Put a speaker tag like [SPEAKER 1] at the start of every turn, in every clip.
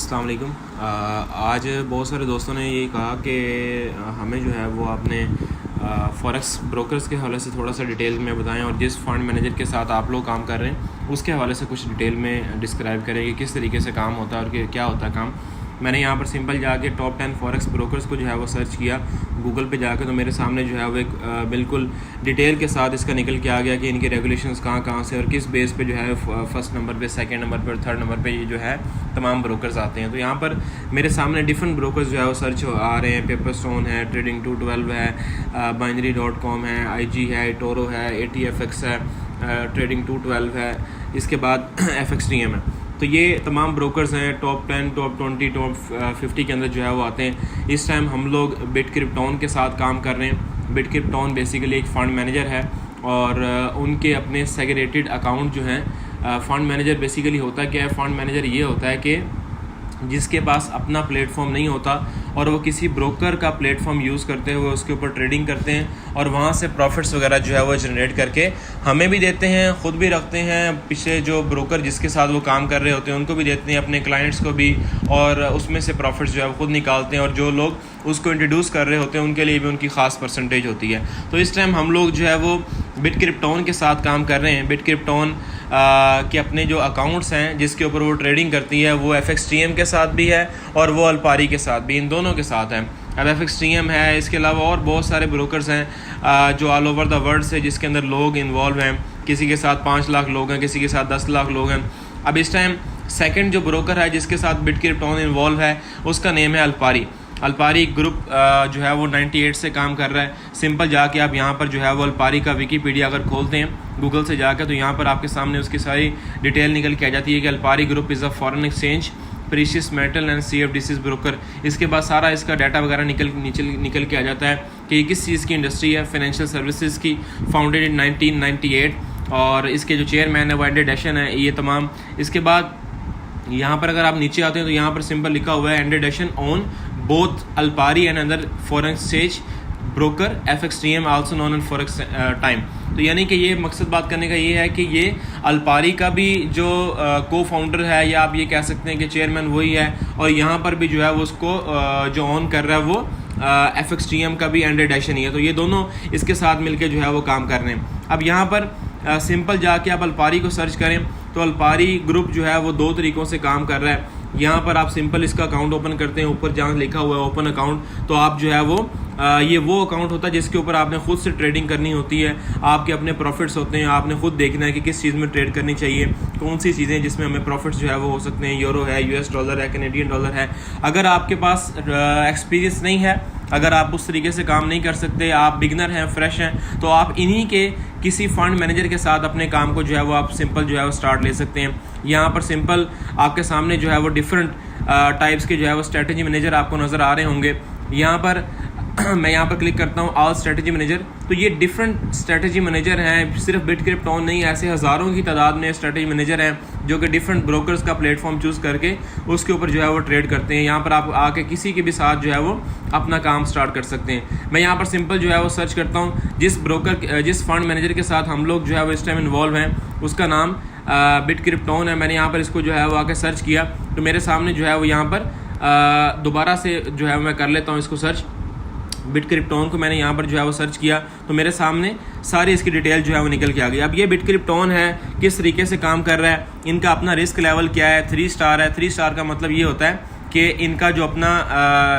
[SPEAKER 1] अस्सलाम वालेकुम। आज बहुत सारे दोस्तों ने ये कहा कि हमें जो है वो आपने फॉरेक्स ब्रोकर्स के हवाले से थोड़ा सा डिटेल में बताएं और जिस फंड मैनेजर के साथ आप लोग काम कर रहे हैं उसके हवाले से कुछ डिटेल में डिस्क्राइब करें कि किस तरीके से काम होता है और क्या होता है काम। मैंने यहाँ पर सिंपल जाके टॉप 10 फॉरेक्स ब्रोकर्स को जो है वो सर्च किया गूगल पे जाकर, तो मेरे सामने जो है वो एक बिल्कुल डिटेल के साथ इसका निकल के आ गया कि इनके रेगुलेशंस कहाँ कहाँ से और किस बेस पे जो है फर्स्ट नंबर पे, सेकंड नंबर पे और थर्ड नंबर पे ये जो है तमाम ब्रोकर्स आते हैं। तो यहाँ पर मेरे सामने डिफरेंट ब्रोकर्स जो है वो सर्च आ रहे हैं। पेपरस्टोन है, ट्रेडिंग 212 है, binary.com है, IG है, टोरो है, ATFX है, ट्रेडिंग 212 है, इसके बाद FXTM है। तो ये तमाम ब्रोकर्स हैं टॉप 10, टॉप 20, टॉप 50 के अंदर जो है वो आते हैं। इस टाइम हम लोग बिटक्रिप्टोन के साथ काम कर रहे हैं। बिटक्रिप्टोन बेसिकली एक फ़ंड मैनेजर है और उनके अपने सेग्रेटेड अकाउंट जो हैं। फ़ंड मैनेजर बेसिकली होता क्या है, फ़ंड मैनेजर ये होता है कि जिसके पास अपना प्लेटफॉर्म नहीं होता और वो किसी ब्रोकर का प्लेटफॉर्म यूज़ करते हुए उसके ऊपर ट्रेडिंग करते हैं और वहाँ से प्रॉफिट्स वगैरह जो है वो जनरेट करके हमें भी देते हैं, ख़ुद भी रखते हैं, पीछे जो ब्रोकर जिसके साथ वो काम कर रहे होते हैं उनको भी देते हैं, अपने क्लाइंट्स को भी, और उसमें से प्रॉफिट्स जो है वो खुद निकालते हैं और जो लोग उसको इंट्रोड्यूस कर रहे होते हैं उनके लिए भी उनकी ख़ास परसेंटेज होती है। तो इस टाइम हम लोग जो है वो बिटक्रिप्टोन के साथ काम कर रहे हैं। बिटक्रिप्टोन के अपने जो अकाउंट्स हैं जिसके ऊपर वो ट्रेडिंग करती है वो FXTM के साथ भी है और वो अल्पारी के साथ भी, इन दोनों के साथ है। अब FXTM है, इसके अलावा और बहुत सारे ब्रोकर्स हैं जो ऑल ओवर द वर्ल्ड से, जिसके अंदर लोग इन्वॉल्व हैं। किसी के साथ 5 लाख लोग हैं, किसी के साथ 10 लाख लोग हैं। अब इस टाइम सेकंड जो ब्रोकर है जिसके साथ बिटक्रिप्टोन इन्वॉल्व है उसका नेम है अल्पारी। अल्पारी ग्रुप जो है वो 98 से काम कर रहा है। सिंपल जाके आप यहाँ पर जो है वो अल्पारी का विकीपीडिया अगर खोलते हैं गूगल से जाकर तो यहाँ पर आपके सामने उसकी सारी डिटेल निकल के आ जाती है कि Alpari group is a foreign exchange, precious metal and CFDCs broker. इसके बाद सारा इसका डाटा वगैरह निकल के आ जाता है कि ये किस चीज़ की इंडस्ट्री है, फाइनेंशियल सर्विसेज की, फाउंडेड इन 1998 और इसके जो चेयरमैन है वो एंड्रे डशन है, ये तमाम। इसके बाद यहाँ पर अगर आप नीचे आते हैं तो यहाँ पर सिंपल लिखा हुआ है एंड्रे डशन on both Alpari and other foreign exchange broker FXTM also known as forex time. तो यानी कि ये मकसद बात करने का ये है कि ये अल्पारी का भी जो को फाउंडर है या आप ये कह सकते हैं कि चेयरमैन वही है और यहाँ पर भी जो है वो उसको जो ऑन कर रहा है वो FXTM का भी एंड्रे डशन ही है। तो ये दोनों इसके साथ मिलकर जो है वो काम कर रहे हैं। अब यहाँ पर सिंपल जाके आप अल्पारी को सर्च करें तो अल्पारी ग्रुप जो है वो 2 तरीक़ों से काम कर रहा है। यहाँ पर आप सिंपल इसका अकाउंट ओपन करते हैं, ऊपर जहाँ लिखा हुआ है ओपन अकाउंट, तो आप जो है वो ये वो अकाउंट होता है जिसके ऊपर आपने खुद से ट्रेडिंग करनी होती है। आपके अपने प्रॉफिट्स होते हैं, आपने खुद देखना है कि किस चीज़ में ट्रेड करनी चाहिए, कौन सी चीज़ें जिसमें हमें प्रॉफिट्स जो है वो हो सकते हैं। यूरो है, US डॉलर है, कैनेडियन डॉलर है। अगर आपके पास एक्सपीरियंस नहीं है, अगर आप उस तरीके से काम नहीं कर सकते, आप बिगनर हैं, फ्रेश हैं, तो आप इन्हीं के किसी फंड मैनेजर के साथ अपने काम को जो है वो आप सिंपल जो है वो स्टार्ट ले सकते हैं। यहाँ पर सिंपल आपके सामने जो है वो डिफरेंट टाइप्स के जो है वो स्ट्रेटजी मैनेजर आपको नज़र आ रहे होंगे। यहाँ पर मैं यहाँ पर क्लिक करता हूँ ऑल स्ट्रेटजी मैनेजर, तो ये डिफरेंट स्ट्रेटजी मैनेजर हैं। सिर्फ बिटक्रिप्टोन नहीं, ऐसे हज़ारों की तादाद में स्ट्रेटजी मैनेजर हैं जो कि डिफरेंट ब्रोकर्स का प्लेटफॉर्म चूज़ करके उसके ऊपर जो है वो ट्रेड करते हैं। यहाँ पर आप आके किसी के भी साथ जो है वो अपना काम स्टार्ट कर सकते हैं। मैं यहाँ पर सिंपल जो है वो सर्च करता हूँ जिस फंड मैनेजर के साथ हम लोग जो है वो इस टाइम इन्वॉल्व हैं उसका नाम बिटक्रिप्टोन है। मैंने यहाँ पर इसको जो है वो आके सर्च किया तो मेरे सामने जो है वो यहाँ पर दोबारा से जो है मैं कर लेता हूँ इसको सर्च। बिटक्रिप्टोन को मैंने यहाँ पर जो है वो सर्च किया तो मेरे सामने सारी इसकी डिटेल जो है वो निकल के आ गई। अब ये बिटक्रिप्टोन है, किस तरीके से काम कर रहा है, इनका अपना रिस्क लेवल क्या है, 3 स्टार है। 3 स्टार का मतलब ये होता है कि इनका जो अपना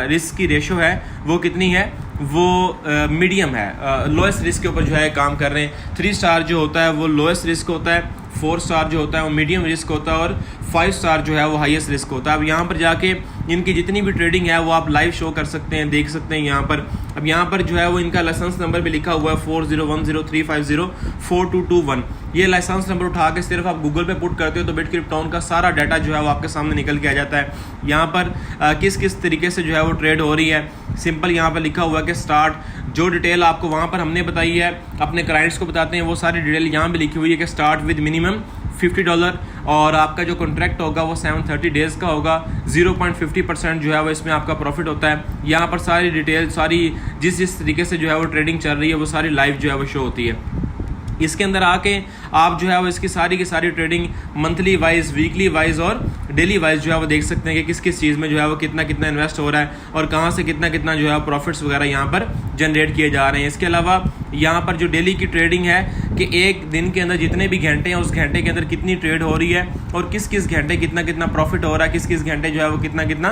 [SPEAKER 1] रिस्क की रेशो है वो कितनी है, वो मीडियम है, लोएस्ट रिस्क के ऊपर जो है काम कर रहे हैं। 3 स्टार जो होता है वो लोएस्ट रिस्क होता है, 4 स्टार जो होता है वो मीडियम रिस्क होता है और 5 स्टार जो है वो हाईएस्ट रिस्क होता है। अब यहाँ पर जाके इनकी जितनी भी ट्रेडिंग है वो आप लाइव शो कर सकते हैं, देख सकते हैं यहाँ पर। अब यहाँ पर जो है वो इनका लाइसेंस नंबर भी लिखा हुआ है 401035042221। ये लाइसेंस नंबर उठा के सिर्फ आप गूगल पे पुट करते हो तो बिटक्रिप्टोन का सारा डाटा जो है वो आपके सामने निकल के आ जाता है। यहाँ पर किस किस तरीके से जो है वो ट्रेड हो रही है, सिंपल यहाँ पर लिखा हुआ है कि स्टार्ट। जो डिटेल आपको वहाँ पर हमने बताई है, अपने क्लाइंट्स को बताते हैं, वो सारी डिटेल यहाँ भी लिखी हुई है कि स्टार्ट विद मिनिमम $50 और आपका जो कॉन्ट्रैक्ट होगा वो 730 डेज़ का होगा। 0.50% जो है वो इसमें आपका प्रॉफिट होता है। यहाँ पर सारी डिटेल, सारी जिस तरीके से जो है वो ट्रेडिंग चल रही है वो सारी लाइव जो है वो शो होती है। इसके अंदर आके आप जो है वो इसकी सारी की सारी trading monthly wise, weekly wise और डेली वाइज जो है वो देख सकते हैं कि किस किस चीज़ में जो है वो कितना कितना इन्वेस्ट हो रहा है और कहाँ से कितना कितना जो है प्रॉफिट्स वगैरह यहाँ पर जनरेट किए जा रहे हैं। इसके अलावा यहाँ पर जो डेली की ट्रेडिंग है कि एक दिन के अंदर जितने भी घंटे हैं उस घंटे के अंदर कितनी ट्रेड हो रही है और किस किस घंटे कितना कितना प्रॉफिट हो रहा है, किस किस घंटे जो है वो कितना कितना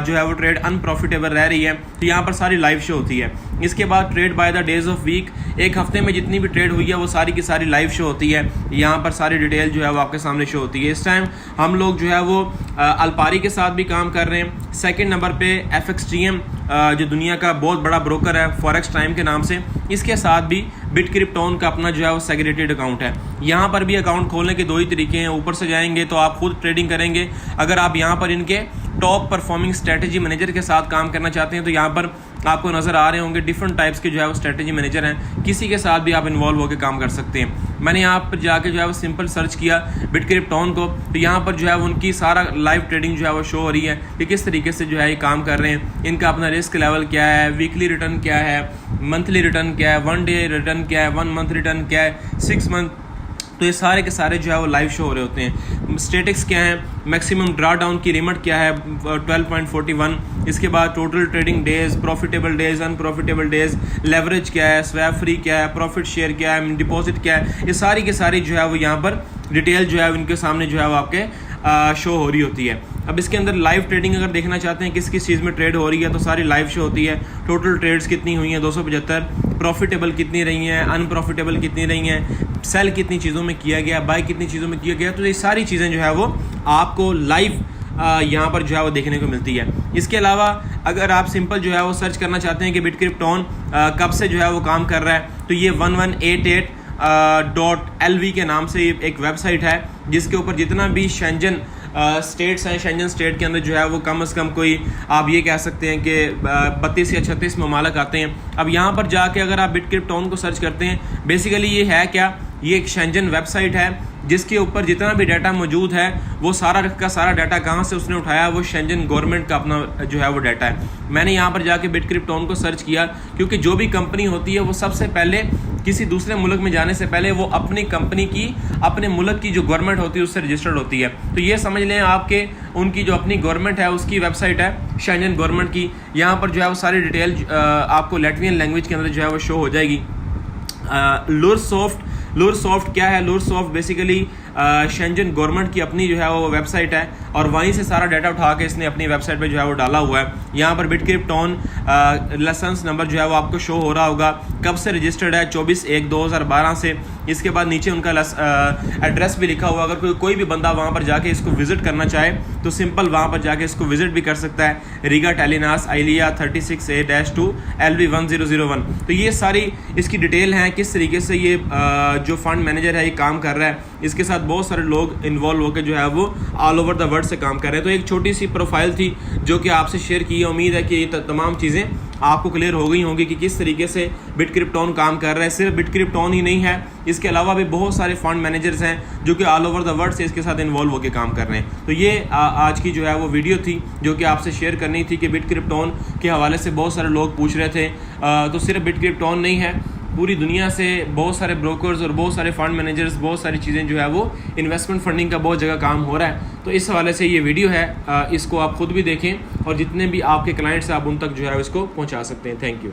[SPEAKER 1] जो है वो ट्रेड अनप्रॉफिटेबल रह रही है, तो यहाँ पर सारी लाइव शो होती है। इसके बाद trade by the days of week, एक हफ्ते में जितनी भी ट्रेड हुई है वो सारी की सारी लाइव शो होती है। यहाँ पर सारी डिटेल जो है वो आपके सामने शो होती है। इस टाइम हम लोग जो है वो अल्पारी के साथ भी काम कर रहे हैं। सेकंड नंबर पे FXTM जो दुनिया का बहुत बड़ा ब्रोकर है फॉरेक्स टाइम के नाम से, इसके साथ भी बिटक्रिप्टोन का अपना जो है वो सेग्रेटेड अकाउंट है। यहाँ पर भी अकाउंट खोलने के 2 ही तरीके हैं। ऊपर से जाएंगे तो आप खुद ट्रेडिंग करेंगे। अगर आप यहाँ पर इनके टॉप परफॉर्मिंग स्ट्रेटेजी मैनेजर के साथ काम करना चाहते हैं तो यहाँ पर आपको नज़र आ रहे होंगे डिफरेंट टाइप्स के जो है वो स्ट्रेटेजी मैनेजर हैं, किसी के साथ भी आप इन्वॉल्व होकर काम कर सकते हैं। मैंने यहाँ पर जाके जो है वो सिंपल सर्च किया बिटक्रिप्टोन को, तो यहाँ पर जो है उनकी सारा लाइव ट्रेडिंग जो है वो शो हो रही है कि किस तरीके से जो है ये काम कर रहे हैं। इनका अपना रिस्क लेवल क्या है, वीकली रिटर्न क्या है, मंथली रिटर्न क्या है, 1 डे रिटर्न क्या है, 1 मंथ रिटर्न क्या है, 6 मंथ, तो ये सारे के सारे जो है वो लाइव शो हो रहे होते हैं। स्टेटिक्स क्या है, मैक्सिमम ड्रा डाउन की लिमिट क्या है 12.41, इसके बाद total trading days, profitable days, unprofitable days, leverage क्या है, स्वैप फ्री क्या है, प्रॉफिट शेयर क्या है, डिपॉजिट क्या है, ये सारी की सारी जो है वो यहाँ पर डिटेल जो है इनके सामने जो है वो आपके शो हो रही होती है। अब इसके अंदर लाइव ट्रेडिंग अगर देखना चाहते हैं किस किस चीज़ में ट्रेड हो रही है तो सारी लाइव शो होती है। टोटल ट्रेड्स कितनी हुई हैं 275, प्रॉफिटेबल कितनी रही हैं, अनप्रॉफिटेबल कितनी रही हैं, सेल कितनी चीज़ों में किया गया, बाय कितनी चीज़ों में किया गया, तो ये सारी चीज़ें जो है वो आपको लाइव यहाँ पर जो है वो देखने को मिलती है। इसके अलावा अगर आप सिंपल जो है वो सर्च करना चाहते हैं कि बिटक्रिप्टोन कब से जो है वो काम कर रहा है तो ये 1188.lv के नाम से एक वेबसाइट है जिसके ऊपर जितना भी शेंजन स्टेट्स हैं, शेंजन स्टेट के अंदर जो है वो कम से कम कोई आप ये कह सकते हैं कि 32 या 36 ममालिक आते हैं। अब यहाँ पर जाके अगर आप बिटक्रिप्टोन को सर्च करते हैं, बेसिकली ये है क्या, ये एक शेंजन वेबसाइट है जिसके ऊपर जितना भी डाटा मौजूद है वो सारा का सारा डाटा कहाँ से उसने उठाया, वो शेंजन गवर्नमेंट का अपना जो है वो डाटा है। मैंने यहाँ पर जाके बिटक्रिप्टोन को सर्च किया क्योंकि जो भी कंपनी होती है वो सबसे पहले किसी दूसरे मुल्क में जाने से पहले वो अपनी कंपनी की, अपने मुल्क की जो गवर्नमेंट होती है उससे रजिस्टर्ड होती है। तो ये समझ लें आपके उनकी जो अपनी गवर्नमेंट है उसकी वेबसाइट है शेंजन गवर्नमेंट की। यहाँ पर जो है वो सारी डिटेल आपको लैट्वियन लैंग्वेज के अंदर जो है वो शो हो जाएगी। लुरसॉफ्ट क्या है, लुरसॉफ्ट बेसिकली शेंजन गवर्नमेंट की अपनी जो है वो वेबसाइट है और वहीं से सारा डाटा उठा के इसने अपनी वेबसाइट पे जो है वो डाला हुआ है। यहाँ पर बिटक्रिप्टोन लाइसेंस नंबर जो है वो आपको शो हो रहा होगा, कब से रजिस्टर्ड है 24/1/2012 से। इसके बाद नीचे उनका एड्रेस भी लिखा हुआ, अगर कोई भी बंदा वहाँ पर जाके इसको विजिट करना चाहे तो सिंपल वहाँ पर जाके इसको विजिट भी कर सकता है। Riga टेलिनास आइलिया 36A-2 LV1001। तो ये सारी इसकी डिटेल है किस तरीके से ये जो फंड मैनेजर है ये काम कर रहा है। इसके साथ बहुत सारे लोग इन्वॉल्व होकर जो है वो ऑल ओवर द वर्ल्ड से काम कर रहे हैं। तो एक छोटी सी प्रोफाइल थी जो कि आपसे शेयर की है। उम्मीद है कि ये तमाम चीज़ें आपको क्लियर हो गई होंगी कि किस तरीके से बिटक्रिप्टोन काम कर रहा है। सिर्फ बिटक्रिप्टोन ही नहीं है, इसके अलावा भी बहुत सारे फंड मैनेजर्स हैं जो कि ऑल ओवर द वर्ल्ड से इसके साथ इन्वॉल्व होकर काम कर रहे हैं। तो ये आज की जो है वो वीडियो थी जो कि आपसे शेयर करनी थी कि बिटक्रिप्टोन के हवाले से बहुत सारे लोग पूछ रहे थे। तो सिर्फ बिटक्रिप्टोन नहीं है, पूरी दुनिया से बहुत सारे ब्रोकर्स और बहुत सारे फंड मैनेजर्स, बहुत सारी चीज़ें जो है वो इन्वेस्टमेंट फंडिंग का बहुत जगह काम हो रहा है। तो इस हवाले से ये वीडियो है, इसको आप खुद भी देखें और जितने भी आपके क्लाइंट्स हैं आप उन तक जो है इसको पहुंचा सकते हैं। Thank you.